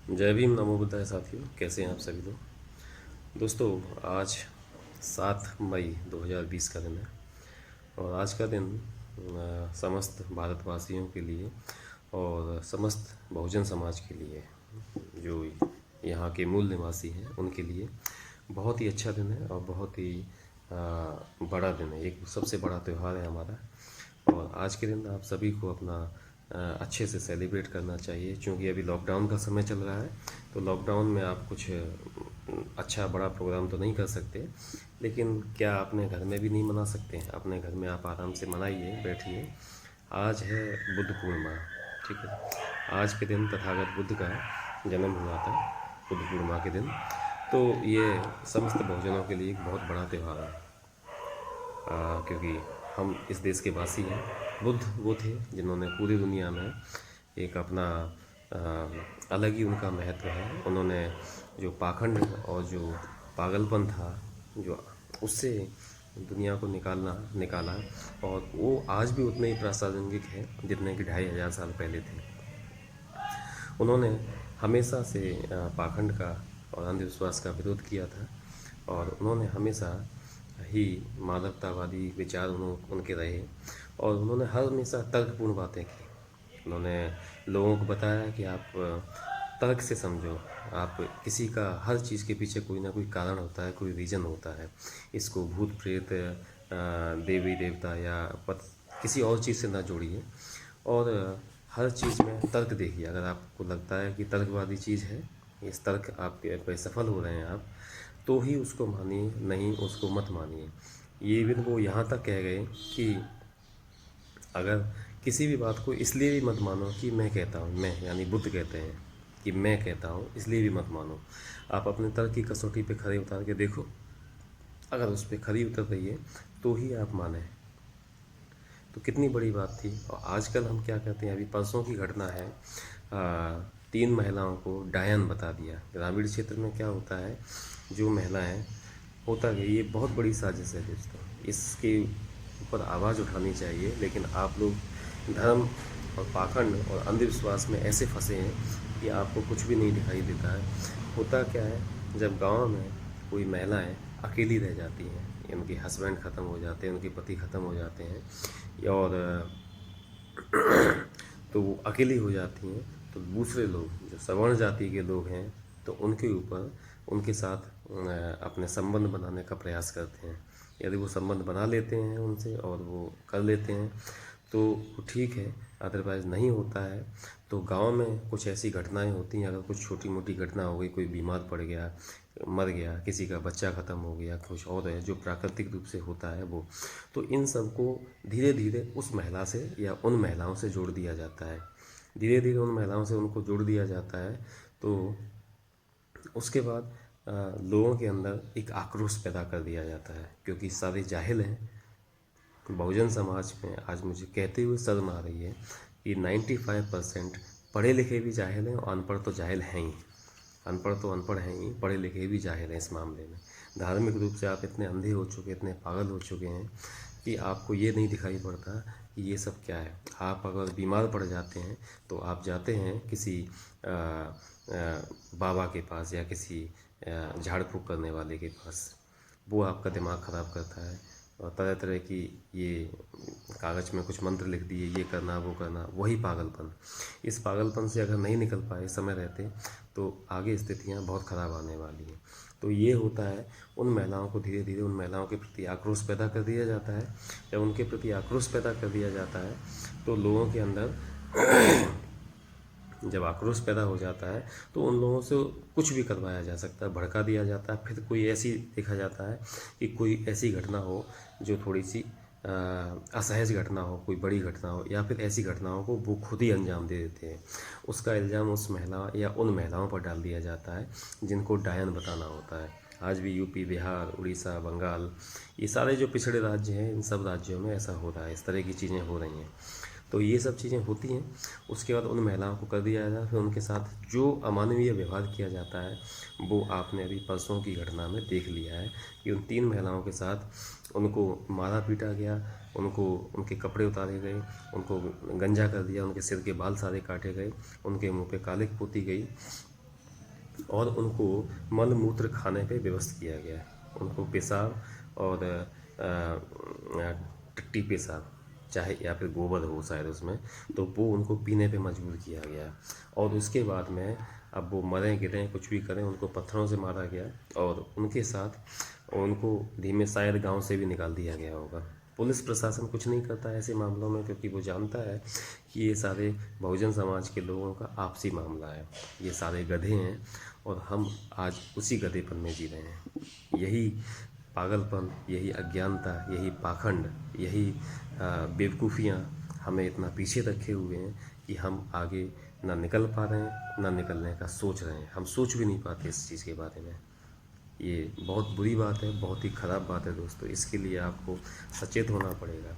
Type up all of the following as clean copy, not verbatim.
जय भीम, नमो बुद्धाय साथियों। कैसे हैं आप सभी लोग। दोस्तों, आज 7 मई 2020 का दिन है और आज का दिन समस्त भारतवासियों के लिए और समस्त बहुजन समाज के लिए, जो यहाँ के मूल निवासी हैं उनके लिए बहुत ही अच्छा दिन है और बहुत ही बड़ा दिन है। एक सबसे बड़ा त्यौहार है हमारा और आज के दिन आप सभी को अपना अच्छे से सेलिब्रेट करना चाहिए, क्योंकि अभी लॉकडाउन का समय चल रहा है। तो लॉकडाउन में आप कुछ अच्छा बड़ा प्रोग्राम तो नहीं कर सकते, लेकिन क्या अपने घर में भी नहीं मना सकते हैं। अपने घर में आप आराम से मनाइए, बैठिए। आज है बुद्ध पूर्णिमा, ठीक है। आज के दिन तथागत बुद्ध का जन्म हुआ था, बुद्ध पूर्णिमा के दिन। तो ये समस्त बहुजनों के लिए एक बहुत बड़ा त्यौहार है, क्योंकि हम इस देश के वासी हैं। बुद्ध वो थे जिन्होंने पूरी दुनिया में एक अपना आ, अलग ही उनका महत्व है। उन्होंने जो पाखंड और जो पागलपन था, जो उससे दुनिया को निकाला, और वो आज भी उतने ही प्रासंगिक है जितने कि 2500 साल पहले थे। उन्होंने हमेशा से पाखंड का और अंधविश्वास का विरोध किया था और उन्होंने हमेशा ही मानवतावादी विचार उनके रहे और उन्होंने हमेशा तर्कपूर्ण बातें की। उन्होंने लोगों को बताया कि आप तर्क से समझो। आप किसी का हर चीज़ के पीछे कोई ना कोई कारण होता है, कोई रीज़न होता है। इसको भूत प्रेत, देवी देवता या किसी और चीज़ से ना जोड़िए और हर चीज़ में तर्क देखिए। अगर आपको लगता है कि तर्कवादी चीज़ है, इस तर्क आपके पे सफल हो रहे हैं आप, तो ही उसको मानिए, नहीं उसको मत मानिए। ये भी वो यहाँ तक कह गए कि अगर किसी भी बात को इसलिए भी मत मानो कि मैं कहता हूँ, मैं यानी बुद्ध कहते हैं कि मैं कहता हूँ, इसलिए भी मत मानो। आप अपने तर्क की कसौटी पे खड़े उतार के देखो, अगर उस पर खरी उतर रही है तो ही आप माने। तो कितनी बड़ी बात थी। और आजकल हम क्या कहते हैं, अभी परसों की घटना है, 3 महिलाओं को डायन बता दिया। ग्रामीण क्षेत्र में क्या होता है, जो महिलाएं होता है, ये बहुत बड़ी साजिश है दोस्तों। इसके ऊपर आवाज़ उठानी चाहिए, लेकिन आप लोग धर्म और पाखंड और अंधविश्वास में ऐसे फंसे हैं कि आपको कुछ भी नहीं दिखाई देता है। होता क्या है, जब गांव में कोई महिलाएं अकेली रह जाती हैं, उनके हस्बैंड ख़त्म हो जाते हैं, उनके पति ख़त्म हो जाते हैं और तो वो अकेली हो जाती हैं, तो दूसरे लोग जो सवर्ण जाति के लोग हैं तो उनके ऊपर उनके साथ अपने संबंध बनाने का प्रयास करते हैं। यदि वो संबंध बना लेते हैं उनसे और वो कर लेते हैं तो वो ठीक है, अदरवाइज़ नहीं होता है। तो गांव में कुछ ऐसी घटनाएं होती हैं, अगर कुछ छोटी मोटी घटना हो गई, कोई बीमार पड़ गया, मर गया, किसी का बच्चा ख़त्म हो गया, कुछ और है जो प्राकृतिक रूप से होता है वो, तो इन सब को धीरे धीरे उस महिला से या उन महिलाओं से जोड़ दिया जाता है। धीरे धीरे उन महिलाओं से उनको जोड़ दिया जाता है। तो उसके बाद लोगों के अंदर एक आक्रोश पैदा कर दिया जाता है, क्योंकि सारे जाहिल हैं। बहुजन समाज में आज मुझे कहते हुए शर्म आ रही है कि 95% पढ़े लिखे भी जाहिल हैं और अनपढ़ तो जाहिल हैं ही। अनपढ़ तो अनपढ़ हैं ही, पढ़े लिखे भी जाहिल हैं इस मामले में। धार्मिक रूप से आप इतने अंधे हो चुके, इतने पागल हो चुके हैं कि आपको ये नहीं दिखाई पड़ता कि ये सब क्या है। आप अगर बीमार पड़ जाते हैं तो आप जाते हैं किसी बाबा के पास या किसी झाड़ फूँक करने वाले के पास। वो आपका दिमाग ख़राब करता है और तरह तरह की ये कागज़ में कुछ मंत्र लिख दिए, ये करना वो करना, वही पागलपन। इस पागलपन से अगर नहीं निकल पाए समय रहते तो आगे स्थितियां बहुत ख़राब आने वाली हैं। तो ये होता है, उन महिलाओं को धीरे धीरे उन महिलाओं के प्रति आक्रोश पैदा कर दिया जाता है। जब उनके प्रति आक्रोश पैदा कर दिया जाता है तो लोगों के अंदर जब आक्रोश पैदा हो जाता है तो उन लोगों से कुछ भी करवाया जा सकता है, भड़का दिया जाता है। फिर कोई ऐसी देखा जाता है कि कोई ऐसी घटना हो जो थोड़ी सी असहज घटना हो, कोई बड़ी घटना हो, या फिर ऐसी घटनाओं को वो खुद ही अंजाम दे देते हैं। उसका इल्ज़ाम उस महिला या उन महिलाओं पर डाल दिया जाता है जिनको डायन बताना होता है। आज भी यूपी, बिहार, उड़ीसा, बंगाल, ये सारे जो पिछड़े राज्य हैं, इन सब राज्यों में ऐसा हो रहा है, इस तरह की चीज़ें हो रही हैं। तो ये सब चीज़ें होती हैं। उसके बाद उन महिलाओं को कर दिया जाता है, फिर उनके साथ जो अमानवीय व्यवहार किया जाता है वो आपने अभी परसों की घटना में देख लिया है कि उन 3 महिलाओं के साथ उनको मारा पीटा गया, उनको उनके कपड़े उतारे गए, उनको गंजा कर दिया, उनके सिर के बाल सारे काटे गए, उनके मुंह पे कालिख पोती गई और उनको मल मूत्र खाने पे विवश किया गया है। उनको पेशाब और टट्टी पेशाब चाहे या फिर गोबर हो शायद उसमें, तो वो उनको पीने पे मजबूर किया गया। और उसके बाद में अब वो मरें गिरें कुछ भी करें, उनको पत्थरों से मारा गया और उनके साथ उनको धीमे शायद गांव से भी निकाल दिया गया होगा। पुलिस प्रशासन कुछ नहीं करता है ऐसे मामलों में, क्योंकि वो जानता है कि ये सारे बहुजन समाज के लोगों का आपसी मामला है। ये सारे गधे हैं और हम आज उसी गधेपन में जी रहे हैं। यही पागलपन, यही अज्ञानता, यही पाखंड, यही बेवकूफ़ियाँ हमें इतना पीछे रखे हुए हैं कि हम आगे ना निकल पा रहे हैं, ना निकलने का सोच रहे हैं। हम सोच भी नहीं पाते इस चीज़ के बारे में। ये बहुत बुरी बात है, बहुत ही ख़राब बात है दोस्तों। इसके लिए आपको सचेत होना पड़ेगा।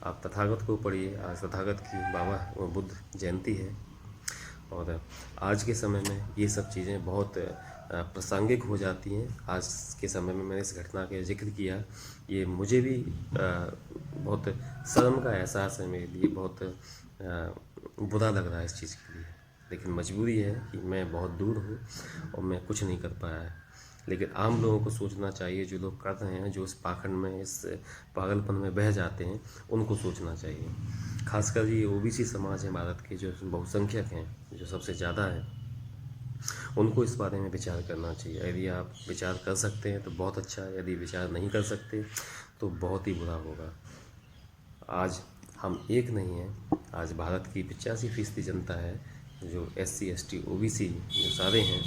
आप तथागत को पढ़िए। आज तथागत की बाबा बुद्ध जयंती है और आज के समय में ये सब चीज़ें बहुत प्रासंगिक हो जाती हैं। आज के समय में मैंने इस घटना का जिक्र किया, ये मुझे भी बहुत शर्म का एहसास है मेरे लिए, बहुत बुरा लग रहा है इस चीज़ के लिए, लेकिन मजबूरी है कि मैं बहुत दूर हूँ और मैं कुछ नहीं कर पाया है। लेकिन आम लोगों को सोचना चाहिए, जो लोग कर रहे हैं, जो इस पाखंड में, इस पागलपन में बह जाते हैं, उनको सोचना चाहिए। खासकर ये ओबीसी समाज है भारत के, जो बहुसंख्यक हैं, जो सबसे ज़्यादा हैं, उनको इस बारे में विचार करना चाहिए। यदि आप विचार कर सकते हैं तो बहुत अच्छा है, यदि विचार नहीं कर सकते तो बहुत ही बुरा होगा। आज हम एक नहीं हैं। आज भारत की 85% जनता है, जो SC ST OBC जो सारे हैं,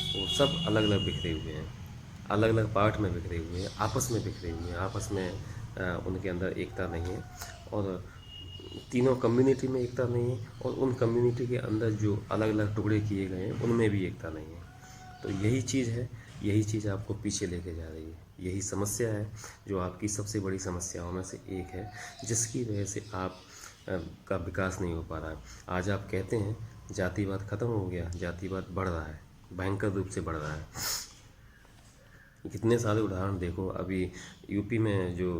वो सब अलग अलग बिखरे हुए हैं, अलग अलग पार्ट में बिखरे हुए हैं, आपस में बिखरे हुए हैं, आपस में उनके अंदर एकता नहीं है। और तीनों कम्युनिटी में एकता नहीं है, और उन कम्युनिटी के अंदर जो अलग अलग टुकड़े किए गए हैं उनमें भी एकता नहीं है। तो यही चीज़ है, यही चीज़ आपको पीछे लेके जा रही है। यही समस्या है जो आपकी सबसे बड़ी समस्याओं में से एक है, जिसकी वजह से आप का विकास नहीं हो पा रहा है। आज आप कहते हैं जातिवाद ख़त्म हो गया, जातिवाद बढ़ रहा है, भयंकर रूप से बढ़ रहा है। कितने सारे उदाहरण देखो। अभी यूपी में जो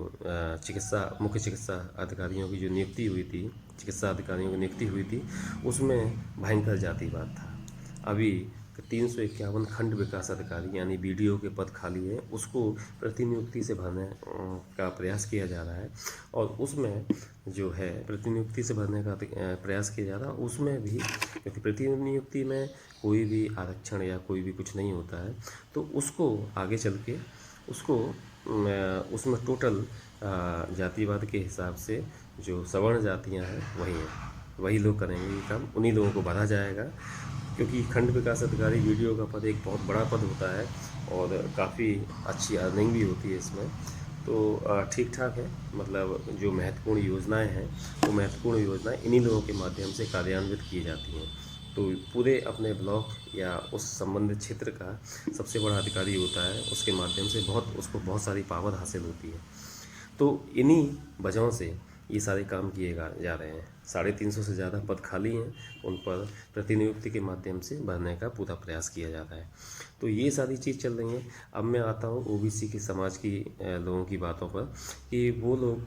मुख्य चिकित्सा अधिकारियों की जो नियुक्ति हुई थी, चिकित्सा अधिकारियों की नियुक्ति हुई थी, उसमें भयंकर जातिवाद था। अभी 351 खंड विकास अधिकारी यानी BDO के पद खाली है, उसको प्रतिनियुक्ति से भरने का प्रयास किया जा रहा है। और उसमें जो है प्रतिनियुक्ति से भरने का प्रयास किया जा रहा है, उसमें भी, क्योंकि प्रतिनियुक्ति में कोई भी आरक्षण या कोई भी कुछ नहीं होता है, तो उसको आगे चल के उसको उसमें टोटल जातिवाद के हिसाब से जो सवर्ण जातियां हैं वही लोग करेंगे ये काम, उन्हीं लोगों को भरा जाएगा। क्योंकि खंड विकास अधिकारी BDO का पद एक बहुत बड़ा पद होता है और काफ़ी अच्छी अर्निंग भी होती है इसमें। तो ठीक ठाक है, मतलब जो महत्वपूर्ण योजनाएं हैं, वो महत्वपूर्ण योजनाएं इन्हीं लोगों के माध्यम से कार्यान्वित की जाती हैं। तो पूरे अपने ब्लॉक या उस संबंधित क्षेत्र का सबसे बड़ा अधिकारी होता है, उसके माध्यम से उसको बहुत सारी पावर हासिल होती है। तो इन्हीं वजहों से ये सारे काम किए जा रहे हैं। 350 से ज़्यादा पद खाली हैं, उन पर प्रतिनियुक्ति के माध्यम से भरने का पूरा प्रयास किया जा रहा है। तो ये सारी चीज़ चल रही है। अब मैं आता हूँ OBC के समाज की लोगों की बातों पर, कि वो लोग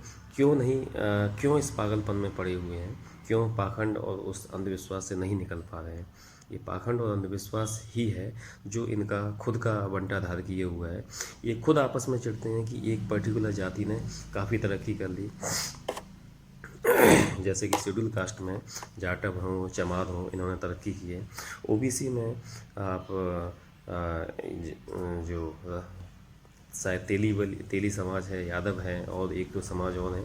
क्यों इस पागलपन में पड़े हुए हैं, क्यों पाखंड और उस अंधविश्वास से नहीं निकल पा रहे हैं। ये पाखंड और अंधविश्वास ही है जो इनका खुद का बंटाधार किए हुआ है। ये खुद आपस में चिढ़ते हैं कि एक पर्टिकुलर जाति ने काफ़ी तरक्की कर ली, जैसे कि शेड्यूल कास्ट में जाटव हों, चमार हों, इन्होंने तरक्की की है। OBC में आप जो शायद तेली समाज है, यादव हैं, और एक दो समाज और हैं,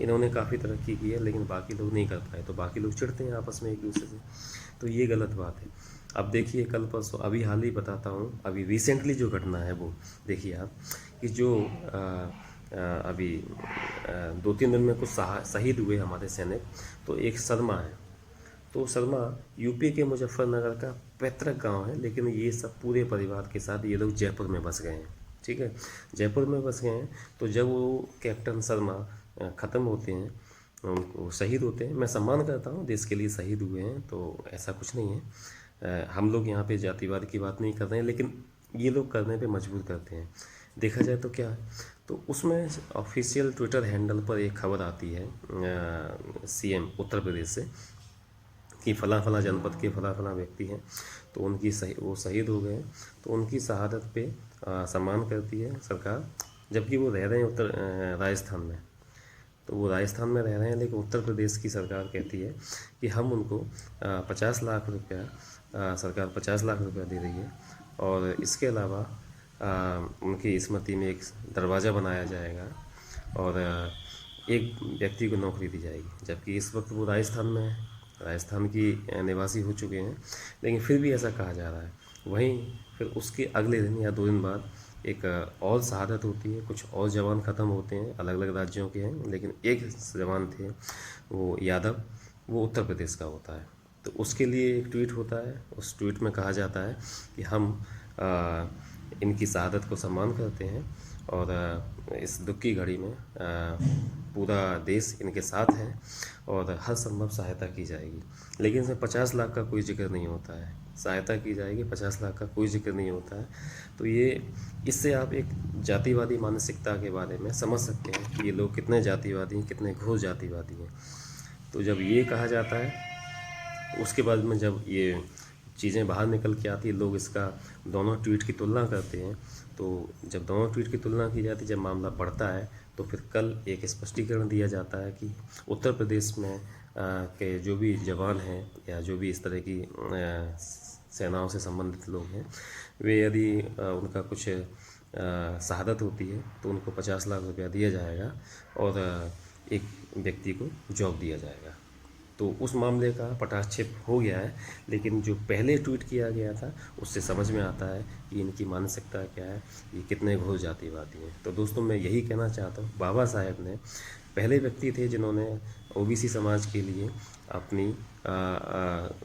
इन्होंने काफ़ी तरक्की की है, लेकिन बाकी लोग नहीं कर पाए, तो बाकी लोग चिढ़ते हैं आपस में एक दूसरे से। तो ये गलत बात है। अब देखिए, कल परसों अभी हाल ही बताता हूँ, अभी रिसेंटली जो घटना है वो देखिए आप, कि जो अभी 2-3 दिन में कुछ शहीद हुए हमारे सैनिक। तो एक शर्मा है, तो शर्मा यूपी के मुजफ्फरनगर का पैतृक गांव है, लेकिन ये सब पूरे परिवार के साथ ये लोग जयपुर में बस गए हैं। ठीक है, जयपुर में बस गए हैं। तो जब वो कैप्टन शर्मा ख़त्म होते हैं, उनको शहीद होते हैं, मैं सम्मान करता हूँ, देश के लिए शहीद हुए हैं, तो ऐसा कुछ नहीं है। हम लोग यहाँ पे जातिवाद की बात नहीं कर रहे हैं, लेकिन ये लोग करने पे मजबूर करते हैं। देखा जाए तो क्या है, तो उसमें ऑफिशियल ट्विटर हैंडल पर एक खबर आती है CM उत्तर प्रदेश से, कि फला फला जनपद के फला फला व्यक्ति हैं, तो उनकी वो शहीद हो गए, तो उनकी शहादत पे सम्मान करती है सरकार, जबकि वो रह रहे हैं राजस्थान में। तो वो राजस्थान में रह रहे हैं, लेकिन उत्तर प्रदेश की सरकार कहती है कि हम उनको 50 लाख रुपया, सरकार 50 लाख रुपया दे रही है, और इसके अलावा उनकी स्मृति में एक दरवाज़ा बनाया जाएगा और एक व्यक्ति को नौकरी दी जाएगी। जबकि इस वक्त वो राजस्थान में है, राजस्थान की निवासी हो चुके हैं, लेकिन फिर भी ऐसा कहा जा रहा है। वहीं फिर उसके अगले दिन या 2 दिन बाद एक और शहादत होती है, कुछ और जवान ख़त्म होते हैं, अलग अलग राज्यों के हैं, लेकिन एक जवान थे वो यादव, वो उत्तर प्रदेश का होता है। तो उसके लिए एक ट्वीट होता है, उस ट्वीट में कहा जाता है कि हम इनकी शहादत को सम्मान करते हैं और इस दुख की घड़ी में पूरा देश इनके साथ है और हर संभव सहायता की जाएगी। लेकिन इसमें 50 लाख का कोई जिक्र नहीं होता है, सहायता की जाएगी, 50 लाख का कोई जिक्र नहीं होता है। तो इससे आप एक जातिवादी मानसिकता के बारे में समझ सकते हैं कि ये लोग कितने जातिवादी हैं, कितने घोर जातिवादी हैं। तो जब ये कहा जाता है, उसके बाद में जब ये चीज़ें बाहर निकल के आती है, लोग इसका दोनों ट्वीट की तुलना करते हैं। तो जब दोनों ट्वीट की तुलना की जाती है, जब मामला बढ़ता है, तो फिर कल एक स्पष्टीकरण दिया जाता है कि उत्तर प्रदेश में के जो भी जवान हैं या जो भी इस तरह की सेनाओं से संबंधित लोग हैं, वे यदि उनका कुछ शहादत होती है तो उनको 50 लाख रुपया दिया जाएगा और एक व्यक्ति को जॉब दिया जाएगा। तो उस मामले का पटाक्षेप हो गया है, लेकिन जो पहले ट्वीट किया गया था उससे समझ में आता है कि इनकी मानसिकता क्या है, ये कितने घोर जातिवादी हैं। तो दोस्तों, मैं यही कहना चाहता हूँ, बाबा साहेब ने पहले व्यक्ति थे जिन्होंने ओबीसी समाज के लिए अपनी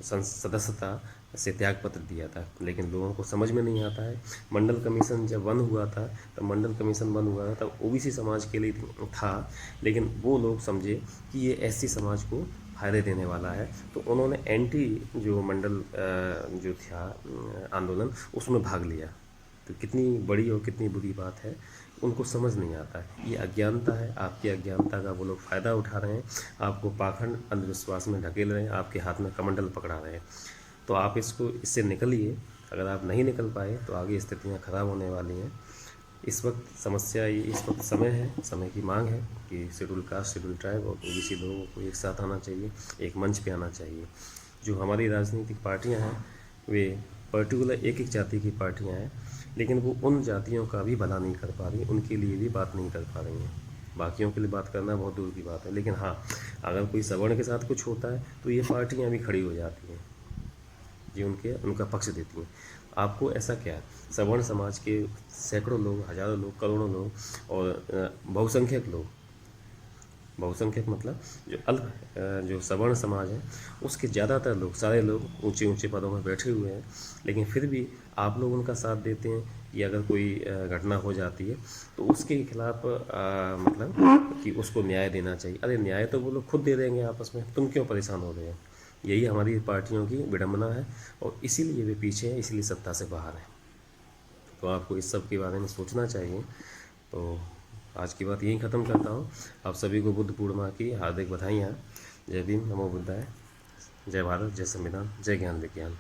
सदस्यता से त्यागपत्र दिया था, लेकिन लोगों को समझ में नहीं आता है। मंडल कमीशन जब बंद हुआ था, तब मंडल कमीशन बंद हुआ था तब ओबीसी समाज के लिए था, लेकिन वो लोग समझे कि ये एससी समाज को फ़ायदे देने वाला है, तो उन्होंने एंटी जो मंडल जो था आंदोलन, उसमें भाग लिया। तो कितनी बड़ी और कितनी बुरी बात है, उनको समझ नहीं आता है। ये अज्ञानता है, आपकी अज्ञानता का वो लोग फ़ायदा उठा रहे हैं, आपको पाखंड अंधविश्वास में ढकेल रहे हैं, आपके हाथ में कमंडल पकड़ा रहे हैं। तो आप इससे निकलिए। अगर आप नहीं निकल पाए तो आगे स्थितियाँ ख़राब होने वाली हैं। इस वक्त समस्या ये, इस वक्त समय है, समय की मांग है कि शेड्यूल कास्ट, शेड्यूल ट्राइब और ओबीसी लोगों को एक साथ आना चाहिए, एक मंच पे आना चाहिए। जो हमारी राजनीतिक पार्टियां हैं वे पर्टिकुलर एक एक जाति की पार्टियां हैं, लेकिन वो उन जातियों का भी भला नहीं कर पा रही, उनके लिए भी बात नहीं कर पा रही हैं। बाकियों के लिए बात करना बहुत दूर की बात है, लेकिन हाँ, अगर कोई सवर्ण के साथ कुछ होता है तो ये पार्टियाँ भी खड़ी हो जाती हैं, ये उनका पक्ष देती हैं। आपको ऐसा क्या है, सवर्ण समाज के सैकड़ों लोग, हज़ारों लोग, करोड़ों लोग और बहुसंख्यक लोग, बहुसंख्यक मतलब जो सवर्ण समाज है उसके ज़्यादातर लोग, सारे लोग ऊंचे ऊंचे पदों में बैठे हुए हैं, लेकिन फिर भी आप लोग उनका साथ देते हैं कि अगर कोई घटना हो जाती है तो उसके खिलाफ मतलब कि उसको न्याय देना चाहिए। अरे न्याय तो वो लोग खुद दे देंगे आपस में, तुम क्यों परेशान हो रहे हो? यही हमारी पार्टियों की विडंबना है और इसीलिए वे पीछे हैं, इसीलिए सत्ता से बाहर है। तो आपको इस सब के बारे में सोचना चाहिए। तो आज की बात यहीं ख़त्म करता हूँ। आप सभी को बुद्ध पूर्णिमा की हार्दिक बधाइयाँ। जय भीम, नमो बुद्धाय, जय भारत, जय संविधान, जय ज्ञान विज्ञान।